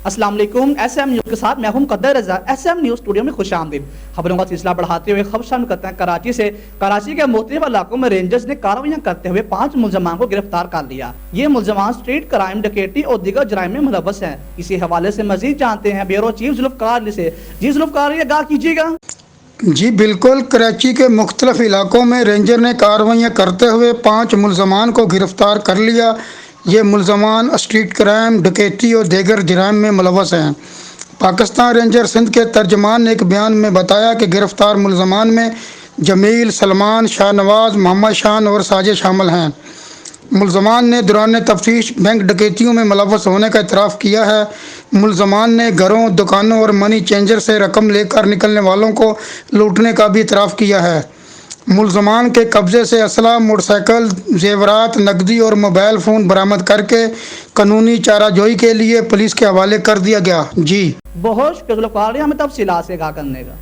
अस्सलाम वालेकुम। SM news के साथ मैं हूं मुक़द्दर रज़ा। SM न्यूज़ स्टूडियो में खुशामदीद। खबरों का सिलसिला बढ़ाते हुए खबर शामिल करते हैं कराची से। कराची के मुख्तलिफ इलाकों में रेंजर्स ने कार्रवाइयां करते हुए 5 मुलजमान को गिरफ्तार कर लिया। ये मुलजमान स्ट्रीट क्राइम, डकैती और दीगर जराइम में मुलव्वस हैं। इसी हवाले से मजीद जानते हैं ब्यूरो चीफ जुल्फ़िकार अली से। जी जुल्फ़िकार अली, आगाह कीजिएगा। जी बिल्कुल, कराची के मुख्तलिफ इलाकों में रेंजर ने कार्रवाइयाँ करते हुए 5 मुलजमान को गिरफ़्तार कर लिया। ये मुलजमान स्ट्रीट क्राइम, डकैती और दीगर जराइम में मुलव्वस हैं। पाकिस्तान रेंजर सिंध के तर्जमान ने एक बयान में बताया कि गिरफ़्तार मुलजमान में जमील, सलमान, शाहनवाज, मोहम्मद शान और साजिद शामिल हैं। मुलजमान ने दौरान तफ्तीश बैंक डकैतियों में मुलव्वस होने का इतराफ़ किया है। मुलजमान ने घरों, दुकानों और मनी चेंजर से रकम लेकर निकलने वालों को लूटने का भी इतराफ़ किया है। मुलजमान के कब्ज़े से असला, मोटरसाइकिल, जेवरात, नकदी और मोबाइल फ़ोन बरामद करके कानूनी चाराजोई के लिए पुलिस के हवाले कर दिया गया। जी बहुत शुक्रिया जुल्फ़िकार अली, हमें तफसीलात से आगाह करने का।